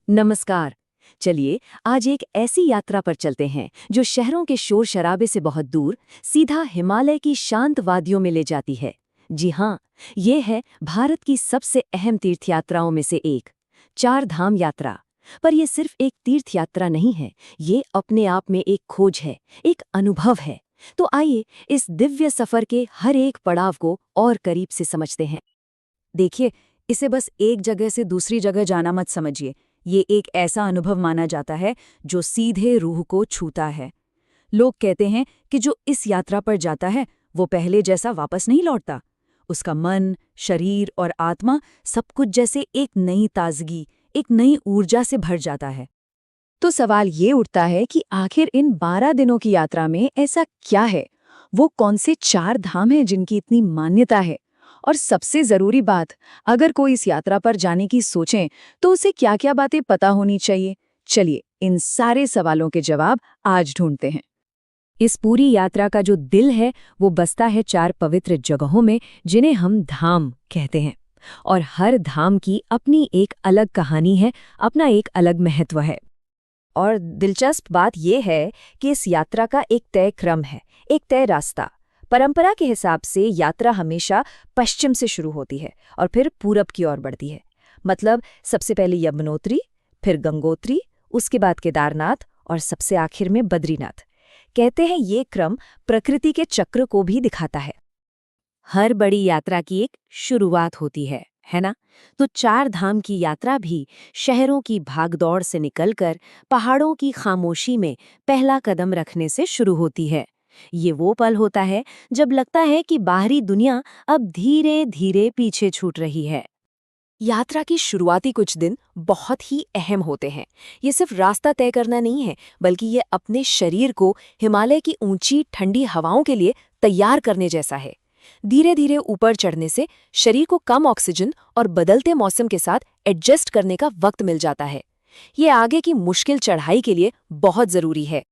नमस्कार। चलिए आज एक ऐसी यात्रा पर चलते हैं जो शहरों के शोर शराबे से बहुत दूर सीधा हिमालय की शांत वादियों में ले जाती है। जी हाँ, ये है भारत की सबसे अहम तीर्थ यात्राओं में से एक, चार धाम यात्रा। पर यह सिर्फ एक तीर्थ यात्रा नहीं है, ये अपने आप में एक खोज है, एक अनुभव है। तो आइए इस दिव्य सफर के हर एक पड़ाव को और करीब से समझते हैं। देखिए, इसे बस एक जगह से दूसरी जगह जाना मत समझिए। ये एक ऐसा अनुभव माना जाता है जो सीधे रूह को छूता है। लोग कहते हैं कि जो इस यात्रा पर जाता है वो पहले जैसा वापस नहीं लौटता। उसका मन, शरीर और आत्मा सब कुछ जैसे एक नई ताजगी, एक नई ऊर्जा से भर जाता है। तो सवाल ये उठता है कि आखिर इन 12 दिनों की यात्रा में ऐसा क्या है? वो कौन से चार धाम हैं जिनकी इतनी मान्यता है? और सबसे जरूरी बात, अगर कोई इस यात्रा पर जाने की सोचें तो उसे क्या-क्या बातें पता होनी चाहिए? चलिए इन सारे सवालों के जवाब आज ढूंढते हैं। इस पूरी यात्रा का जो दिल है वो बसता है चार पवित्र जगहों में, जिन्हें हम धाम कहते हैं। और हर धाम की अपनी एक अलग कहानी है, अपना एक अलग महत्व है। और दिलचस्प बात यह है कि इस यात्रा का एक तय क्रम है, एक तय रास्ता। परंपरा के हिसाब से यात्रा हमेशा पश्चिम से शुरू होती है और फिर पूरब की ओर बढ़ती है। मतलब सबसे पहले यमुनोत्री, फिर गंगोत्री, उसके बाद केदारनाथ और सबसे आखिर में बद्रीनाथ। कहते हैं ये क्रम प्रकृति के चक्र को भी दिखाता है। हर बड़ी यात्रा की एक शुरुआत होती है ना? तो चार धाम की यात्रा भी शहरों की भागदौड़ से निकलकर पहाड़ों की खामोशी में पहला कदम रखने से शुरू होती है। ये वो पल होता है जब लगता है कि बाहरी दुनिया अब धीरे धीरे पीछे छूट रही है। यात्रा की शुरुआती कुछ दिन बहुत ही अहम होते हैं। ये सिर्फ रास्ता तय करना नहीं है, बल्कि ये अपने शरीर को हिमालय की ऊंची ठंडी हवाओं के लिए तैयार करने जैसा है। धीरे धीरे ऊपर चढ़ने से शरीर को कम ऑक्सीजन और बदलते मौसम के साथ एडजस्ट करने का वक्त मिल जाता है। ये आगे की मुश्किल चढ़ाई के लिए बहुत जरूरी है।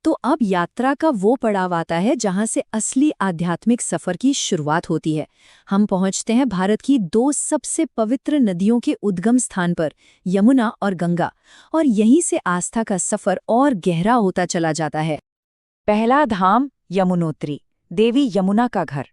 तो अब यात्रा का वो पड़ाव आता है जहां से असली आध्यात्मिक सफर की शुरुआत होती है। हम पहुंचते हैं भारत की दो सबसे पवित्र नदियों के उद्गम स्थान पर, यमुना और गंगा, और यहीं से आस्था का सफर और गहरा होता चला जाता है। पहला धाम यमुनोत्री, देवी यमुना का घर।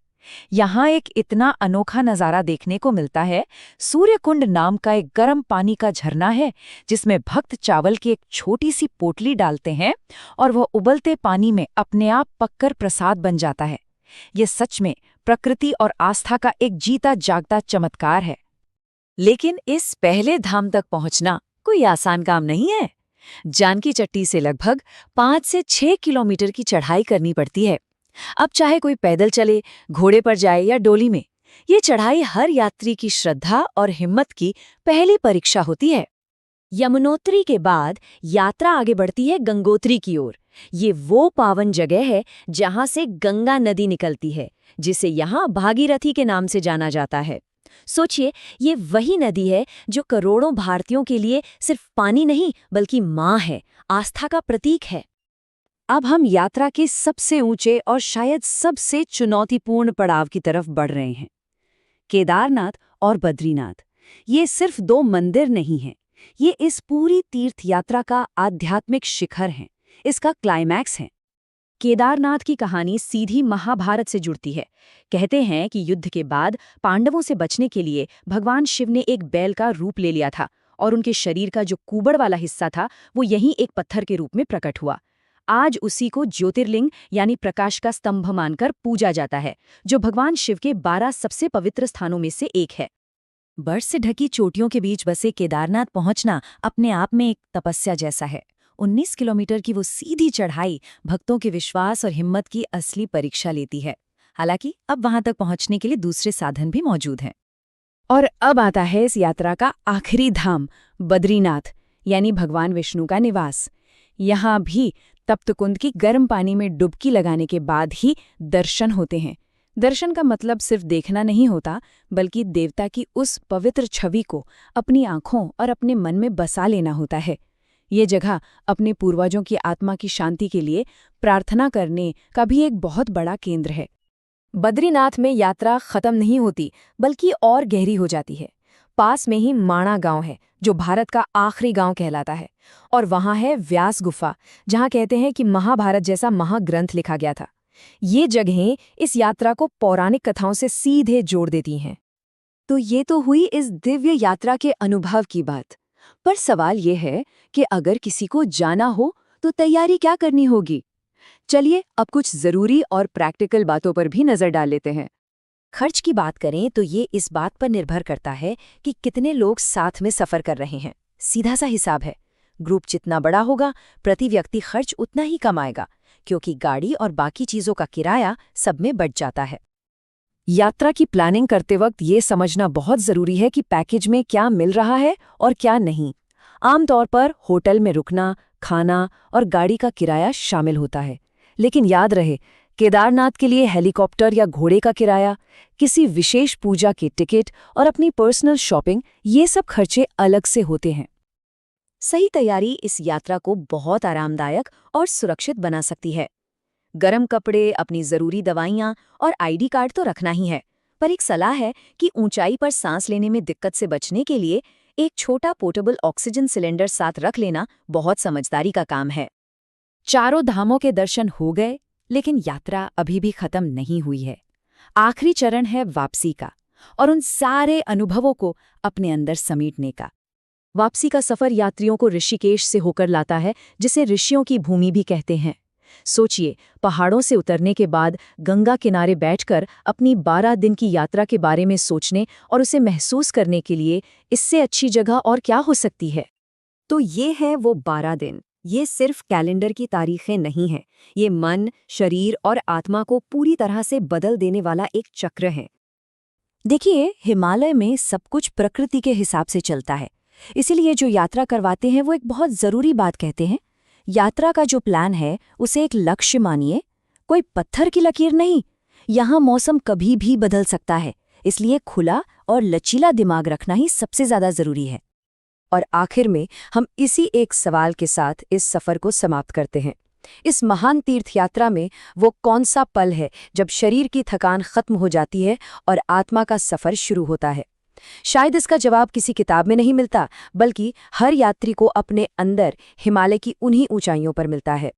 यहाँ एक इतना अनोखा नज़ारा देखने को मिलता है। सूर्यकुंड नाम का एक गर्म पानी का झरना है, जिसमें भक्त चावल की एक छोटी सी पोटली डालते हैं और वह उबलते पानी में अपने आप पककर प्रसाद बन जाता है। ये सच में प्रकृति और आस्था का एक जीता जागता चमत्कार है। लेकिन इस पहले धाम तक पहुंचना कोई आसान काम नहीं है। जानकी चट्टी से लगभग 5 से 6 किलोमीटर की चढ़ाई करनी पड़ती है। अब चाहे कोई पैदल चले, घोड़े पर जाए या डोली में, ये चढ़ाई हर यात्री की श्रद्धा और हिम्मत की पहली परीक्षा होती है। यमुनोत्री के बाद यात्रा आगे बढ़ती है गंगोत्री की ओर। ये वो पावन जगह है जहां से गंगा नदी निकलती है, जिसे यहाँ भागीरथी के नाम से जाना जाता है। सोचिए, ये वही नदी है जो करोड़ों भारतीयों के लिए सिर्फ पानी नहीं बल्कि माँ है, आस्था का प्रतीक है। अब हम यात्रा के सबसे ऊंचे और शायद सबसे चुनौतीपूर्ण पड़ाव की तरफ बढ़ रहे हैं, केदारनाथ और बद्रीनाथ। ये सिर्फ दो मंदिर नहीं हैं, ये इस पूरी तीर्थ यात्रा का आध्यात्मिक शिखर हैं, इसका क्लाइमैक्स है। केदारनाथ की कहानी सीधी महाभारत से जुड़ती है। कहते हैं कि युद्ध के बाद पांडवों से बचने के लिए भगवान शिव ने एक बैल का रूप ले लिया था और उनके शरीर का जो कुबड़ वाला हिस्सा था वो यहीं एक पत्थर के रूप में प्रकट हुआ। आज उसी को ज्योतिर्लिंग यानी प्रकाश का स्तंभ मानकर पूजा जाता है, जो भगवान शिव के 12 सबसे पवित्र स्थानों में से एक है। बर्फ से ढकी चोटियों के बीच बसे केदारनाथ पहुंचना अपने आप में एक तपस्या जैसा है। 19 किलोमीटर की वो सीधी चढ़ाई भक्तों के विश्वास और हिम्मत की असली परीक्षा लेती है। हालांकि अब वहां तक पहुंचने के लिए दूसरे साधन भी मौजूद हैं। और अब आता है इस यात्रा का आखिरी धाम, बद्रीनाथ, यानी भगवान विष्णु का निवास। यहाँ भी तप्त कुंड की गर्म पानी में डुबकी लगाने के बाद ही दर्शन होते हैं। दर्शन का मतलब सिर्फ देखना नहीं होता, बल्कि देवता की उस पवित्र छवि को अपनी आंखों और अपने मन में बसा लेना होता है। ये जगह अपने पूर्वजों की आत्मा की शांति के लिए प्रार्थना करने का भी एक बहुत बड़ा केंद्र है। बद्रीनाथ में यात्रा खत्म नहीं होती, बल्कि और गहरी हो जाती है। पास में ही माणा गांव है, जो भारत का आखिरी गांव कहलाता है। और वहां है व्यास गुफा, जहां कहते हैं कि महाभारत जैसा महाग्रंथ लिखा गया था। ये जगहें इस यात्रा को पौराणिक कथाओं से सीधे जोड़ देती हैं। तो ये तो हुई इस दिव्य यात्रा के अनुभव की बात। पर सवाल ये है कि अगर किसी को जाना हो तो तैयारी क्या करनी होगी? चलिए अब कुछ जरूरी और प्रैक्टिकल बातों पर भी नजर डाल लेते हैं। खर्च की बात करें तो ये इस बात पर निर्भर करता है कि कितने लोग साथ में सफर कर रहे हैं। सीधा सा हिसाब है, ग्रुप जितना बड़ा होगा प्रति व्यक्ति खर्च उतना ही कम आएगा, क्योंकि गाड़ी और बाकी चीजों का किराया सब में बढ़ जाता है। यात्रा की प्लानिंग करते वक्त ये समझना बहुत जरूरी है कि पैकेज में क्या मिल रहा है और क्या नहीं। आमतौर पर होटल में रुकना, खाना और गाड़ी का किराया शामिल होता है, लेकिन याद रहे केदारनाथ के लिए हेलीकॉप्टर या घोड़े का किराया, किसी विशेष पूजा की टिकट और अपनी पर्सनल शॉपिंग, ये सब खर्चे अलग से होते हैं। सही तैयारी इस यात्रा को बहुत आरामदायक और सुरक्षित बना सकती है। गर्म कपड़े, अपनी जरूरी दवाइयाँ और आईडी कार्ड तो रखना ही है, पर एक सलाह है कि ऊंचाई पर सांस लेने में दिक्कत से बचने के लिए एक छोटा पोर्टेबल ऑक्सीजन सिलेंडर साथ रख लेना बहुत समझदारी का काम है। चारों धामों के दर्शन हो गए, लेकिन यात्रा अभी भी खत्म नहीं हुई है। आखिरी चरण है वापसी का, और उन सारे अनुभवों को अपने अंदर समेटने का। वापसी का सफर यात्रियों को ऋषिकेश से होकर लाता है, जिसे ऋषियों की भूमि भी कहते हैं। सोचिए, पहाड़ों से उतरने के बाद गंगा किनारे बैठकर अपनी 12 दिन की यात्रा के बारे में सोचने और उसे महसूस करने के लिए इससे अच्छी जगह और क्या हो सकती है। तो ये है वो 12 दिन। ये सिर्फ कैलेंडर की तारीखें नहीं हैं, ये मन, शरीर और आत्मा को पूरी तरह से बदल देने वाला एक चक्र है। देखिए, हिमालय में सब कुछ प्रकृति के हिसाब से चलता है, इसीलिए जो यात्रा करवाते हैं वो एक बहुत ज़रूरी बात कहते हैं। यात्रा का जो प्लान है उसे एक लक्ष्य मानिए, कोई पत्थर की लकीर नहीं। यहाँ मौसम कभी भी बदल सकता है, इसलिए खुला और लचीला दिमाग रखना ही सबसे ज़्यादा ज़रूरी है। और आखिर में हम इसी एक सवाल के साथ इस सफ़र को समाप्त करते हैं। इस महान तीर्थ यात्रा में वो कौन सा पल है जब शरीर की थकान खत्म हो जाती है और आत्मा का सफ़र शुरू होता है? शायद इसका जवाब किसी किताब में नहीं मिलता, बल्कि हर यात्री को अपने अंदर हिमालय की उन्हीं ऊंचाइयों पर मिलता है।